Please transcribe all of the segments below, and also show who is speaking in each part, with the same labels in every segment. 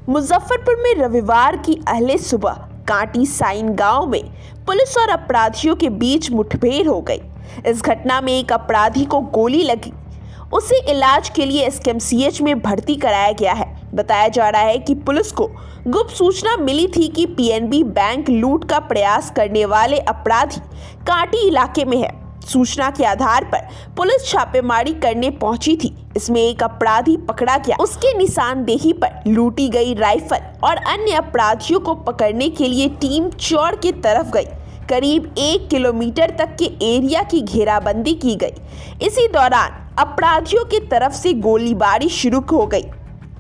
Speaker 1: मुजफ्फरपुर में रविवार की अहले सुबह कांटी साइन गांव में पुलिस और अपराधियों के बीच मुठभेड़ हो गई। इस घटना में एक अपराधी को गोली लगी, उसे इलाज के लिए एसकेएमसीएच में भर्ती कराया गया है। बताया जा रहा है कि पुलिस को गुप्त सूचना मिली थी कि पीएनबी बैंक लूट का प्रयास करने वाले अपराधी कांटी इलाके में है। सूचना के आधार पर पुलिस छापेमारी करने पहुंची थी। इसमें एक अपराधी पकड़ा गया। उसके निशानदेही पर लूटी गई राइफल और अन्य अपराधियों को पकड़ने के लिए टीम चौड़ की तरफ गई। करीब 1 किलोमीटर तक के एरिया की घेराबंदी की गई। इसी दौरान अपराधियों की तरफ से गोलीबारी शुरू हो गई।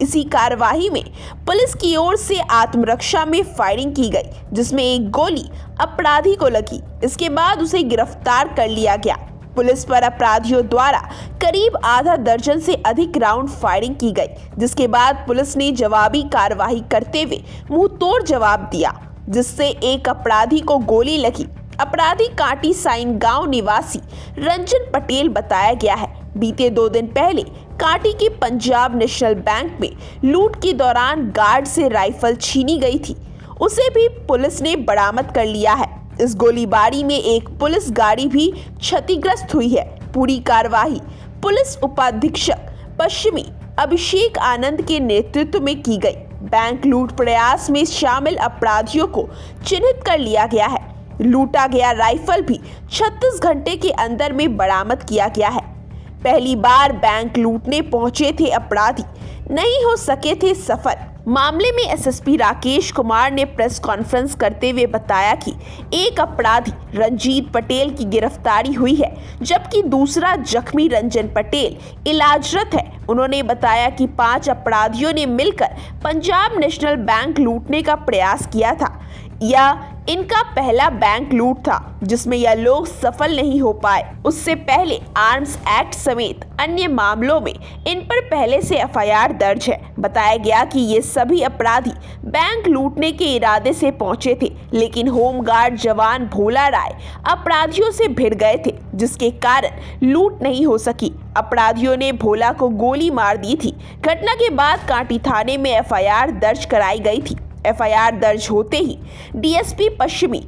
Speaker 1: इसी कार्यवाही में पुलिस की ओर से आत्मरक्षा में फायरिंग की गई, जिसमें एक गोली अपराधी को लगी। इसके बाद उसे गिरफ्तार कर लिया गया। पुलिस पर अपराधियों द्वारा करीब आधा दर्जन से अधिक राउंड फायरिंग की गई, जिसके बाद पुलिस ने जवाबी कार्रवाई करते हुए मुंहतोड़ जवाब दिया, जिससे एक अपराधी को गोली लगी। अपराधी कांटी साइन गांव निवासी रंजन पटेल बताया गया है। बीते 2 दिन पहले कांटी के पंजाब नेशनल बैंक में लूट के दौरान गार्ड से राइफल छीनी गई थी, उसे भी पुलिस ने बरामद कर लिया है। इस गोलीबारी में एक पुलिस गाड़ी भी क्षतिग्रस्त हुई है। पूरी कार्यवाही पुलिस उपाधीक्षक पश्चिमी अभिषेक आनंद के नेतृत्व में की गई। बैंक लूट प्रयास में शामिल अपराधियों को चिन्हित कर लिया गया है। लूटा गया राइफल भी 36 घंटे के अंदर में बरामद किया गया है। पहली बार बैंक लूटने पहुंचे थे अपराधी, नहीं हो सके थे सफल। मामले में एसएसपी राकेश कुमार ने प्रेस कॉन्फ्रेंस करते हुए बताया कि एक अपराधी रंजीत पटेल की गिरफ्तारी हुई है, जबकि दूसरा जख्मी रंजन पटेल इलाजरत है। उन्होंने बताया कि 5 अपराधियों ने मिलकर पंजाब नेशनल बैंक लूटने का प्रयास किया था। यह इनका पहला बैंक लूट था जिसमें यह लोग सफल नहीं हो पाए। उससे पहले आर्म्स एक्ट समेत अन्य मामलों में इन पर पहले से एफआईआर दर्ज है। बताया गया कि ये सभी अपराधी बैंक लूटने के इरादे से पहुंचे थे, लेकिन होमगार्ड जवान भोला राय अपराधियों से भिड़ गए थे, जिसके कारण लूट नहीं हो सकी। अपराधियों ने भोला को गोली मार दी थी। घटना के बाद कांटी थाने में एफआईआर दर्ज कराई गई थी। एफआईआर दर्ज होते ही डीएसपी पश्चिमी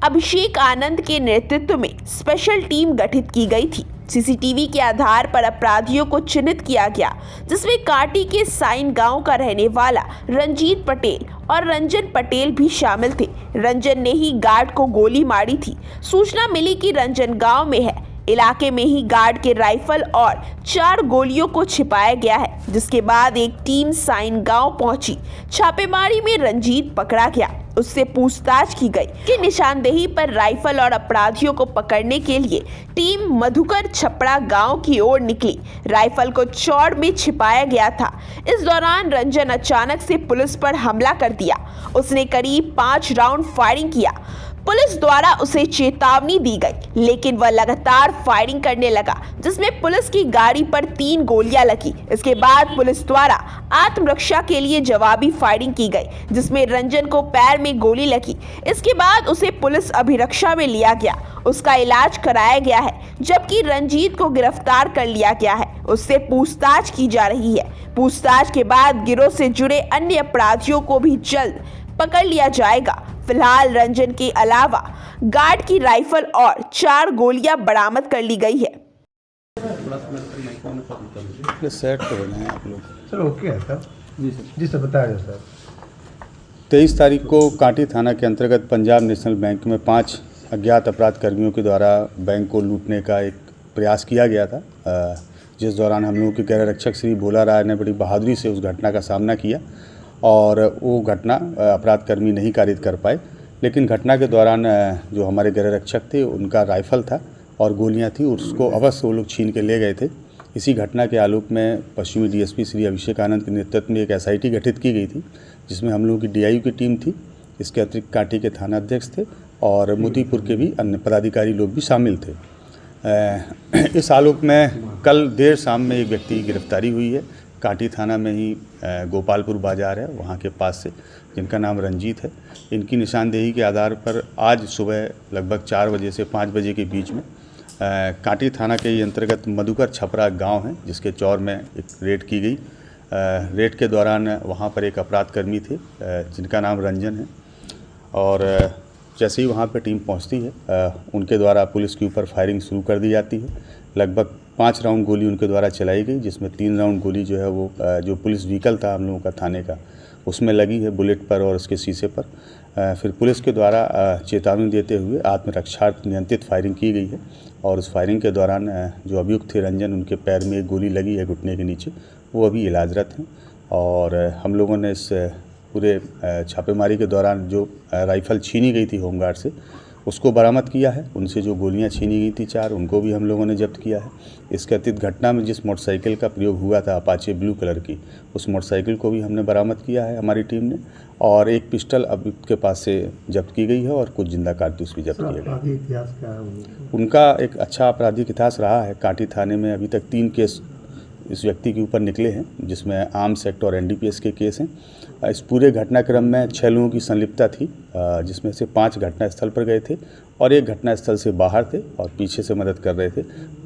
Speaker 1: अभिषेक आनंद के नेतृत्व में स्पेशल टीम गठित की गई थी। सीसीटीवी के आधार पर अपराधियों को चिन्हित किया गया, जिसमें कांटी के साइन गांव का रहने वाला रंजीत पटेल और रंजन पटेल भी शामिल थे। रंजन ने ही गार्ड को गोली मारी थी। सूचना मिली कि रंजन गांव में है। इलाके में ही गार्ड के राइफल और 4 गोलियों को छिपाया गया है, जिसके बाद एक टीम साइन गांव पहुंची। छापेमारी में रंजीत पकड़ा गया, उससे पूछताछ की गई कि निशानदेही पर राइफल और अपराधियों को पकड़ने के लिए टीम मधुकर छपड़ा गांव की ओर निकली। राइफल को चौड़ में छिपाया गया था। इस दौरान रंजन अचानक से पुलिस पर हमला कर दिया। उसने करीब 5 राउंड फायरिंग किया। पुलिस द्वारा उसे चेतावनी दी गई, लेकिन वह लगातार फायरिंग करने लगा, जिसमें पुलिस की गाड़ी पर 3 गोलियां लगी। इसके बाद पुलिस द्वारा आत्मरक्षा के लिए जवाबी फायरिंग की गई, जिसमें रंजन को पैर में गोली लगी। इसके बाद उसे पुलिस अभिरक्षा में लिया गया, उसका इलाज कराया गया है, जबकि रंजीत को गिरफ्तार कर लिया गया है। उससे पूछताछ की जा रही है। पूछताछ के बाद गिरोह से जुड़े अन्य अपराधियों को भी जल्द पकड़ लिया जाएगा। फिलहाल रंजन के अलावा गार्ड की राइफल और 4 गोलियां बरामद कर ली गई है।
Speaker 2: सेट तो बने हैं आप लोग।
Speaker 3: सर ओके है सर। जी सर बताया सर।
Speaker 2: 23 तारीख को कांटी थाना के अंतर्गत पंजाब नेशनल बैंक में 5 अज्ञात अपराध कर्मियों के द्वारा बैंक को लूटने का एक प्रयास किया गया था, जिस दौरान हम लोगों के गृह रक्षक श्री भोला राय ने बड़ी बहादुरी से उस घटना का सामना किया और वो घटना अपराध कर्मी नहीं कारित कर पाए। लेकिन घटना के दौरान जो हमारे गृह रक्षक थे उनका राइफल था और गोलियां थी, उसको अवश्य वो लोग छीन के ले गए थे। इसी घटना के आलोक में पश्चिमी डीएसपी श्री अभिषेक आनंद के नेतृत्व में एक एसआईटी गठित की गई थी, जिसमें हम लोगों की डीआईयू की टीम थी। इसके अतिरिक्त कांटी के थाना अध्यक्ष थे और मोतीपुर के भी अन्य पदाधिकारी लोग भी शामिल थे। इस आलोक में कल देर शाम में एक व्यक्ति की गिरफ्तारी हुई है। कांटी थाना में ही गोपालपुर बाजार है, वहाँ के पास से, जिनका नाम रंजीत है। इनकी निशानदेही के आधार पर आज सुबह लगभग 4 बजे से 5 बजे के बीच में कांटी थाना के अंतर्गत मधुकर छपरा गांव है, जिसके चौर में एक रेड की गई। रेड के दौरान वहाँ पर एक अपराध कर्मी थे जिनका नाम रंजन है, और जैसे ही वहाँ पर टीम पहुँचती है उनके द्वारा पुलिस के ऊपर फायरिंग शुरू कर दी जाती है। लगभग 5 राउंड गोली उनके द्वारा चलाई गई, जिसमें 3 राउंड गोली जो है वो जो पुलिस व्हीकल था हम लोगों का थाने का उसमें लगी है, बुलेट पर और उसके शीशे पर। फिर पुलिस के द्वारा चेतावनी देते हुए आत्मरक्षार्थ नियंत्रित फायरिंग की गई है, और उस फायरिंग के दौरान जो अभियुक्त थे रंजन, उनके पैर में एक गोली लगी है घुटने के नीचे, वो अभी इलाजरत हैं। और हम लोगों ने इस पूरे छापेमारी के दौरान जो राइफ़ल छीनी गई थी होमगार्ड से उसको बरामद किया है। उनसे जो गोलियां छीनी गई थी 4, उनको भी हम लोगों ने जब्त किया है। इस कथित घटना में जिस मोटरसाइकिल का प्रयोग हुआ था अपाचे ब्लू कलर की, उस मोटरसाइकिल को भी हमने बरामद किया है हमारी टीम ने, और एक पिस्टल अभियुक्त के पास से जब्त की गई है और कुछ जिंदा कारतूस भी जब्त किए गए।
Speaker 3: इतिहास क्या है
Speaker 2: उनका एक अच्छा आपराधिक इतिहास रहा है। कांटी थाने में अभी तक 3 केस इस व्यक्ति के ऊपर निकले हैं, जिसमें आर्म्स एक्ट और NDPS के केस हैं। इस पूरे घटनाक्रम में 6 लोगों की संलिप्तता थी, जिसमें से 5 घटनास्थल पर गए थे और 1 घटनास्थल से बाहर थे और पीछे से मदद कर रहे थे।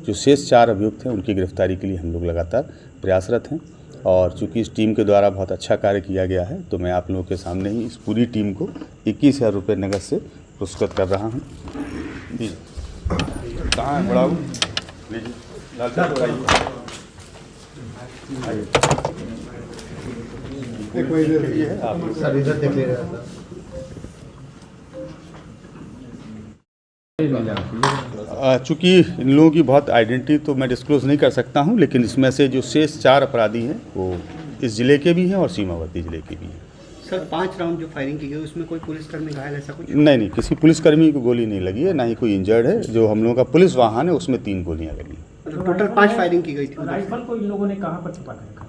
Speaker 2: जो शेष 4 अभियुक्त हैं उनकी गिरफ्तारी के लिए हम लोग लगातार प्रयासरत हैं, और चूँकि इस टीम के द्वारा बहुत अच्छा कार्य किया गया है तो मैं आप लोगों के सामने ही इस पूरी टीम को 21,000 रुपये नगद से पुरस्कृत कर रहा हूँ। जी कहाँ है बड़ा लीजिए
Speaker 3: सर इधर देख ले रहा था।
Speaker 2: चूँकि इन लोगों की बहुत आइडेंटिटी तो मैं डिस्क्लोज़ नहीं कर सकता हूं, लेकिन इसमें से जो शेष 4 अपराधी हैं वो इस ज़िले के भी हैं और सीमावर्ती ज़िले के भी हैं।
Speaker 4: सर 5 राउंड जो फायरिंग की गई उसमें कोई पुलिसकर्मी घायल ऐसा कुछ?
Speaker 2: नहीं, किसी पुलिसकर्मी को गोली नहीं लगी है, ना ही कोई इंजर्ड है। जो हम लोगों का पुलिस वाहन है उसमें 3 गोलियाँ लगी।
Speaker 4: मतलब टोटल 5 फायरिंग की गई थी।
Speaker 5: राइफल को इन लोगों ने कहाँ पर छुपा कर रखा?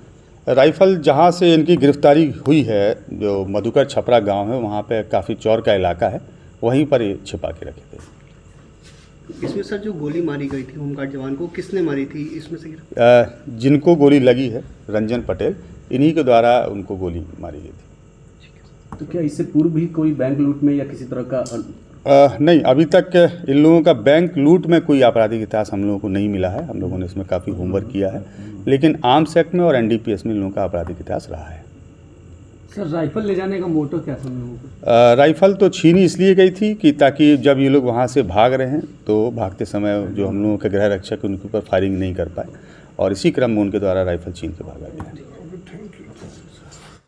Speaker 2: राइफ़ल जहाँ से इनकी गिरफ्तारी हुई है, जो मधुकर छपरा गाँव है, वहाँ पर काफ़ी चौर का इलाका है, वहीं पर ये छिपा के रखे थे।
Speaker 4: इसमें सर जो गोली मारी गई थी होमगार्ड जवान को, किसने मारी थी इसमें से?
Speaker 2: जिनको गोली लगी है रंजन पटेल, इन्हीं के द्वारा उनको गोली मारी गई थी।
Speaker 5: तो क्या इससे पूर्व भी कोई बैंक लूट में या किसी तरह का
Speaker 2: नहीं, अभी तक इन लोगों का बैंक लूट में कोई आपराधिक इतिहास हम लोगों को नहीं मिला है। हम लोगों ने इसमें काफ़ी होमवर्क किया है, लेकिन आर्म्स एक्ट में और NDPS में इन लोगों का आपराधिक इतिहास रहा है।
Speaker 5: सर राइफल ले जाने का मोटो क्या समझ?
Speaker 2: राइफ़ल तो छीनी इसलिए गई थी कि ताकि जब ये लोग वहाँ से भाग रहे हैं तो भागते समय जो हम लोगों के गृह रक्षक उनके ऊपर फायरिंग नहीं कर पाए, और इसी क्रम में उनके द्वारा राइफ़ल छीन के भागा गया।